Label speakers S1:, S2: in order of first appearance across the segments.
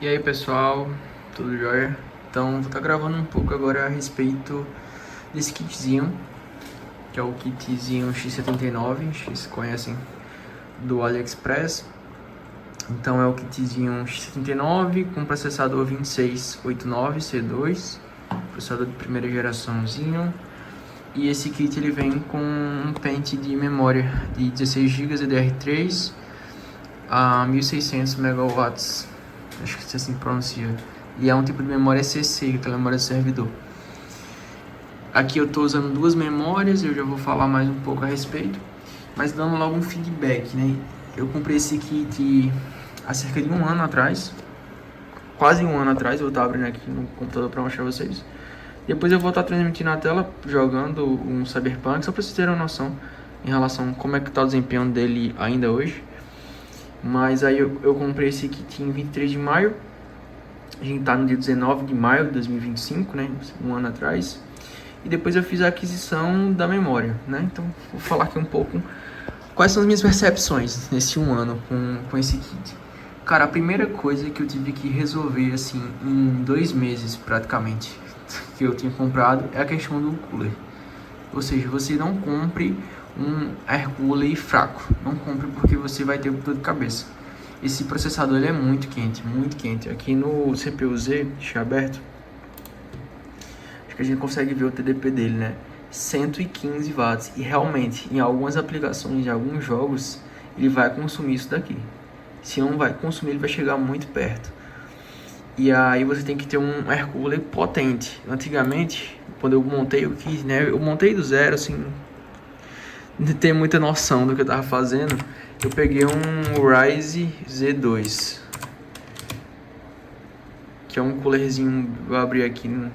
S1: E aí pessoal, tudo jóia? Então vou estar gravando um pouco agora a respeito desse kitzinho, que é o kitzinho X79, vocês conhecem do AliExpress. Então é o kitzinho X79 com processador 2689C2, processador de primeira geraçãozinho. E esse kit ele vem com um pente de memória de 16 GB DDR3 a 1600 megawatts, acho que assim pronuncia. E é um tipo de memória CC, que é a memória do servidor. Aqui eu estou usando duas memórias, eu já vou falar mais um pouco a respeito, mas dando logo um feedback, né? Eu comprei esse kit há cerca de um ano atrás, quase um ano atrás. Eu vou estar abrindo aqui no computador para mostrar vocês. Depois eu vou estar transmitindo na tela, jogando um Cyberpunk, só para vocês terem uma noção em relação a como é que está o desempenho dele ainda hoje. Mas aí eu comprei esse kit em 23 de maio. A gente tá no dia 19 de maio de 2025, né? Um ano atrás. E depois eu fiz a aquisição da memória, né? Então vou falar aqui um pouco quais são as minhas percepções nesse um ano com esse kit. Cara, a primeira coisa que eu tive que resolver, assim, em 2 meses praticamente, que eu tinha comprado, é a questão do cooler. Ou seja, você não compre um air cooler fraco. Não compre porque você vai ter dor de cabeça. Esse processador ele é muito quente, muito quente. Aqui no CPU-Z, deixa aberto, acho que a gente consegue ver o TDP dele, né? 115 watts. E realmente, em algumas aplicações, em alguns jogos, ele vai consumir isso daqui. Se não vai consumir, ele vai chegar muito perto. E aí você tem que ter um air cooler potente. Antigamente, quando eu montei o kit, né? Eu montei do zero, assim, não ter muita noção do que eu tava fazendo. Eu peguei um Ryze Z2, que é um coolerzinho. Eu abri aqui no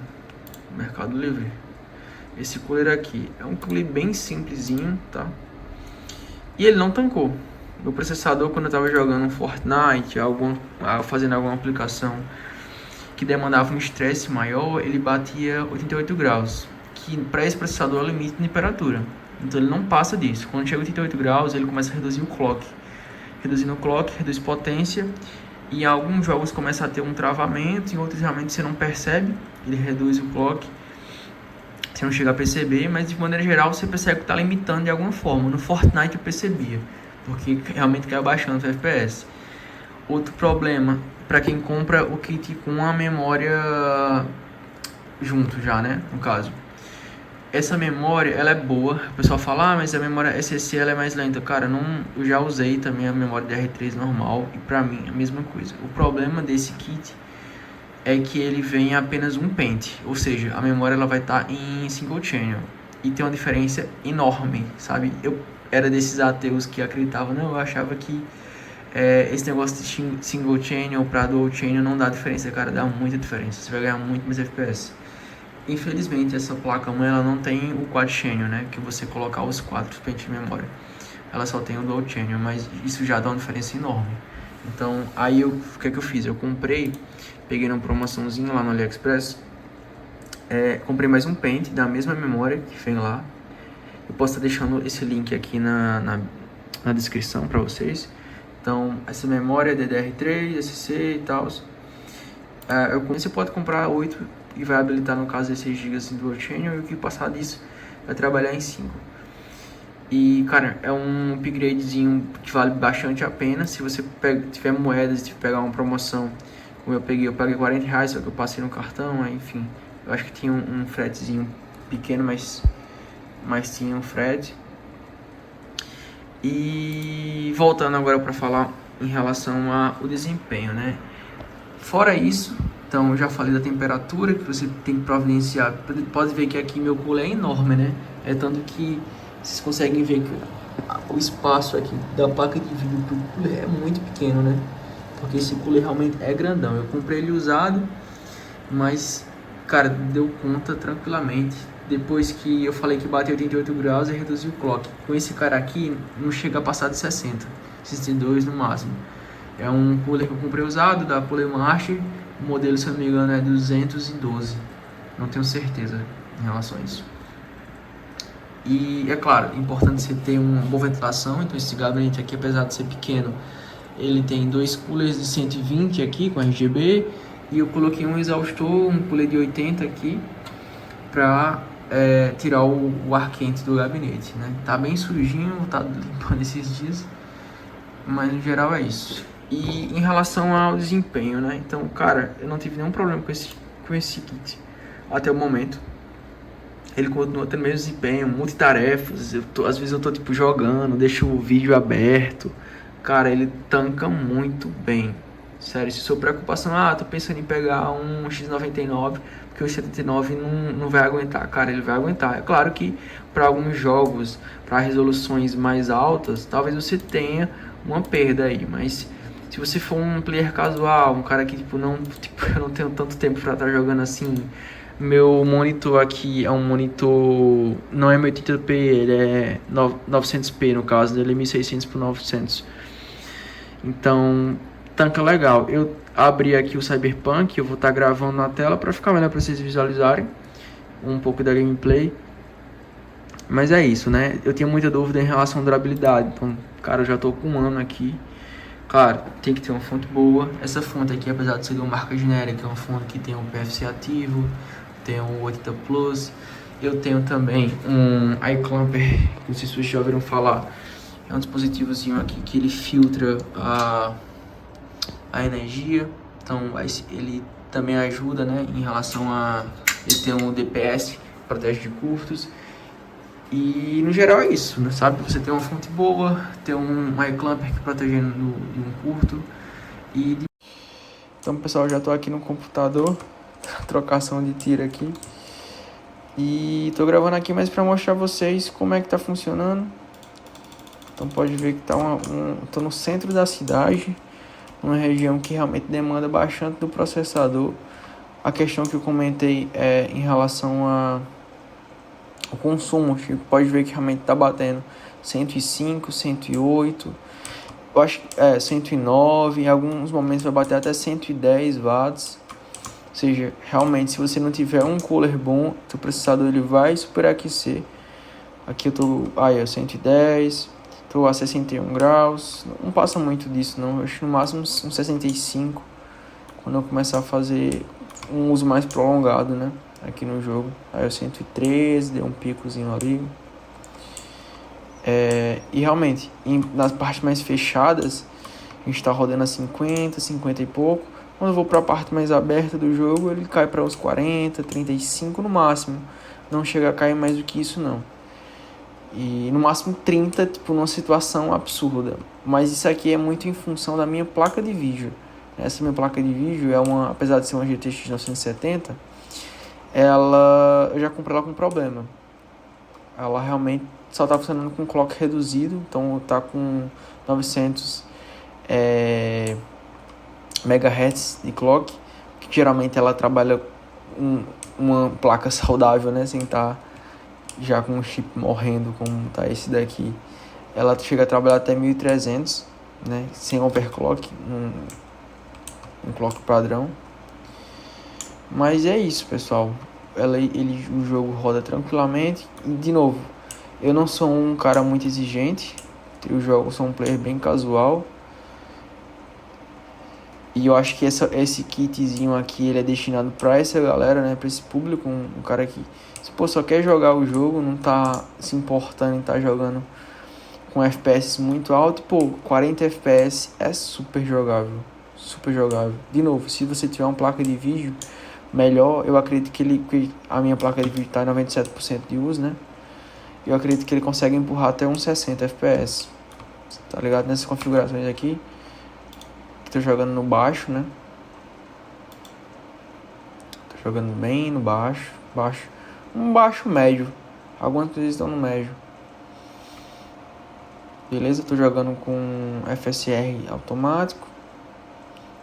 S1: Mercado Livre. Esse cooler aqui é um cooler bem simplesinho, tá? E ele não tancou. Meu processador, quando eu tava jogando um Fortnite, fazendo alguma aplicação que demandava um estresse maior, ele batia 88 graus, que para esse processador é o limite de temperatura. Então ele não passa disso. Quando chega a 88 graus, ele começa a reduzir o clock. Reduzindo o clock, reduz potência. E em alguns jogos começa a ter um travamento, em outros realmente você não percebe, ele reduz o clock. Você não chega a perceber, mas de maneira geral você percebe que está limitando de alguma forma. No Fortnite eu percebia, porque realmente caiu baixando o FPS. Outro problema, para quem compra o kit com a memória junto já, né, no caso. Essa memória, ela é boa. O pessoal fala, mas a memória SSD ela é mais lenta. Cara, não, eu já usei também a memória DR3 normal e pra mim é a mesma coisa. O problema desse kit é que ele vem apenas um pente, ou seja, a memória ela vai estar em single channel e tem uma diferença enorme, sabe? Eu era desses ateus que acreditavam, não, eu achava que esse negócio de single channel para dual channel não dá diferença, cara, dá muita diferença, você vai ganhar muito mais FPS. Infelizmente essa placa mãe ela não tem o quad channel, né, que você colocar os 4 pentes de memória, ela só tem o dual channel, mas isso já dá uma diferença enorme. Então aí o que é que eu fiz? Eu comprei, peguei numa promoçãozinha lá no AliExpress, comprei mais um pente da mesma memória que vem lá. Eu posso estar deixando esse link aqui na descrição para vocês. Então essa memória é DDR3, SC e tal. Você pode comprar 8 e vai habilitar no caso 16 GB em dual channel, e o que passar disso vai trabalhar em 5. E cara, é um upgradezinho que vale bastante a pena. Se você tiver moedas, se pegar uma promoção como eu paguei 40 reais, só que eu passei no cartão, enfim. Eu acho que tinha um fretezinho pequeno, mas tinha um frete. E voltando agora para falar em relação ao desempenho, né? Fora isso, então eu já falei da temperatura que você tem que providenciar. Pode ver que aqui meu cooler é enorme, né? É tanto que vocês conseguem ver que o espaço aqui da placa de vídeo pro cooler é muito pequeno, né? Porque esse cooler realmente é grandão. Eu comprei ele usado, mas, cara, deu conta tranquilamente. Depois que eu falei que bateu 88 graus, eu reduzi o clock. Com esse cara aqui, não chega a passar de 60, 62 no máximo. É um cooler que eu comprei usado, da Polemarch. O modelo, se eu não me engano, é 212. Não tenho certeza em relação a isso. E é claro, é importante você ter uma boa ventilação. Então esse gabinete aqui, apesar de ser pequeno, Ele tem dois coolers de 120 aqui com RGB e eu coloquei um exaustor, um cooler de 80 aqui pra tirar o ar quente do gabinete, né? Tá bem sujinho, tá limpando esses dias, mas no geral é isso. E em relação ao desempenho, né? Então, cara, eu não tive nenhum problema com esse kit até o momento. Ele continua tendo mesmo desempenho, multitarefas. Às vezes eu tô tipo jogando, deixo o vídeo aberto. Cara, ele tanca muito bem. Sério, se sua preocupação, tô pensando em pegar um X99, porque o X79 não vai aguentar. Cara, ele vai aguentar. É claro que para alguns jogos, para resoluções mais altas, talvez você tenha uma perda aí, mas se você for um player casual, um cara que tipo eu não tenho tanto tempo para estar jogando assim. Meu monitor aqui é um monitor, não é 1080p, ele é 900p no caso, ele é 1600 por 900. Então, tanca legal. Eu abri aqui o Cyberpunk, eu vou estar gravando na tela para ficar melhor para vocês visualizarem um pouco da gameplay. Mas é isso, né? Eu tinha muita dúvida em relação à durabilidade, então, cara, eu já tô com um ano aqui. Claro, tem que ter uma fonte boa. Essa fonte aqui, apesar de ser de uma marca genérica, é uma fonte que tem um PFC ativo, tem um 80 Plus. Eu tenho também um iClamper, não sei se vocês já ouviram falar. É um dispositivozinho aqui que ele filtra a energia. Então ele também ajuda, né, em relação a... Ele tem um DPS, protege de curtos. E no geral é isso, né? Sabe? Você tem uma fonte boa, tem um iClamper que protegendo de um curto. Então, pessoal, já tô aqui no computador, trocação de tiro aqui. E tô gravando aqui mais pra mostrar a vocês como é que tá funcionando. Então pode ver que tá tô no centro da cidade, uma região que realmente demanda bastante do processador. A questão que eu comentei é em relação ao consumo, tipo, pode ver que realmente tá batendo 105, 108, eu acho que 109, em alguns momentos vai bater até 110 watts. Ou seja, realmente se você não tiver um cooler bom, o processador ele vai superaquecer. Aqui eu tô 110, tô a 61 graus, não passa muito disso não, eu acho que no máximo uns 65, quando eu começar a fazer um uso mais prolongado, né, aqui no jogo. Aí eu 113, deu um picozinho ali. E realmente, nas partes mais fechadas, a gente tá rodando a 50, 50 e pouco. Quando eu vou para a parte mais aberta do jogo, ele cai para uns 40, 35 no máximo. Não chega a cair mais do que isso não. E no máximo 30, tipo, numa situação absurda. Mas isso aqui é muito em função da minha placa de vídeo. Essa minha placa de vídeo é apesar de ser uma GTX 970, eu já comprei ela com problema. Ela realmente só tá funcionando com clock reduzido, então tá com 900 MHz de clock, que geralmente ela trabalha uma placa saudável, né, sem estar já com o chip morrendo como tá esse daqui. Ela chega a trabalhar até 1300, né, sem overclock, um clock padrão. Mas é isso, pessoal. O jogo roda tranquilamente. E de novo, eu não sou um cara muito exigente. Eu sou um player bem casual. E eu acho que esse kitzinho aqui ele é destinado para essa galera, né? Para esse público, um cara que só quer jogar o jogo, não tá se importando em estar jogando com FPS muito alto. 40 FPS é super jogável. Super jogável. De novo, se você tiver uma placa de vídeo melhor, eu acredito que a minha placa de vídeo tá em 97% de uso, né? Eu acredito que ele consegue empurrar até uns 60 FPS. Tá ligado? Nessas configurações aqui. Tô jogando no baixo, né? Tô jogando bem no baixo. Um baixo médio. Algumas coisas estão no médio. Beleza? Tô jogando com FSR automático.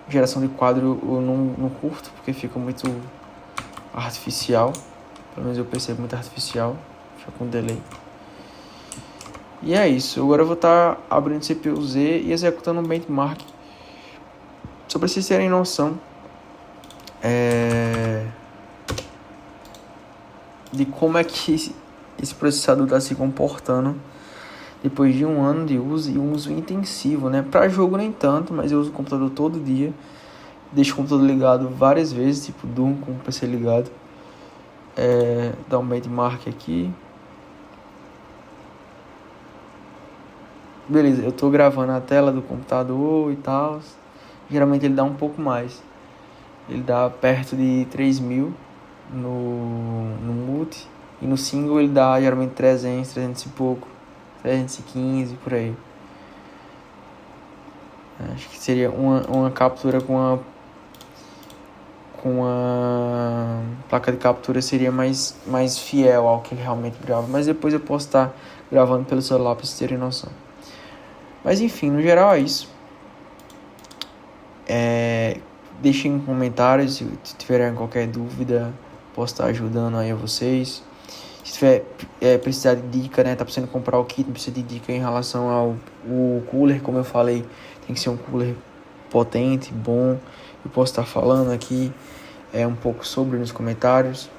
S1: Geração de quadro eu não curto, porque fica muito artificial. Pelo menos eu percebo muito artificial. Fica com delay. E é isso. Agora eu vou estar abrindo CPU Z e executando um benchmark. Só para vocês terem noção de como é que esse processador está se comportando depois de 1 ano de uso e um uso intensivo, né? Para jogo nem tanto, mas eu uso o computador todo dia. Deixo o computador ligado várias vezes, tipo, durmo com o PC ligado. Dá um benchmark aqui. Beleza, eu tô gravando a tela do computador e tal. Geralmente ele dá um pouco mais. Ele dá perto de 3.000 no multi. E no single ele dá geralmente 300 e pouco. 315 por aí. Acho que seria uma captura com a placa de captura seria mais fiel ao que ele realmente grava. Mas depois eu posso estar gravando pelo celular para vocês terem noção. Mas enfim, no geral é isso. Deixem comentários se tiverem qualquer dúvida. Posso estar ajudando aí a vocês. Se tiver precisar de dica, né? Tá precisando comprar o kit, precisa de dica em relação ao cooler. Como eu falei, tem que ser um cooler potente, bom. Eu posso estar falando aqui um pouco sobre nos comentários.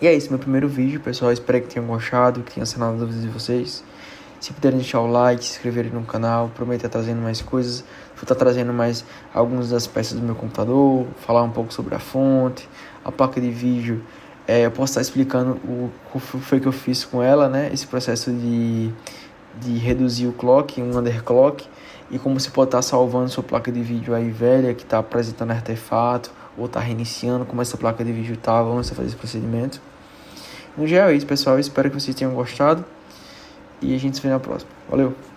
S1: E é isso, meu primeiro vídeo, pessoal. Espero que tenham gostado, que tenha sanado as dúvidas de vocês. Se puderem deixar o like, se inscreverem no canal, prometo estar trazendo mais coisas. Vou estar trazendo mais algumas das peças do meu computador, falar um pouco sobre a fonte, a placa de vídeo. Eu posso estar explicando o que foi que eu fiz com ela, né? Esse processo de reduzir o clock, um underclock, e como você pode estar salvando sua placa de vídeo aí velha, que está apresentando artefato, ou está reiniciando, como essa placa de vídeo estava antes de fazer esse procedimento. No geral é isso, pessoal. Eu espero que vocês tenham gostado. E a gente se vê na próxima. Valeu!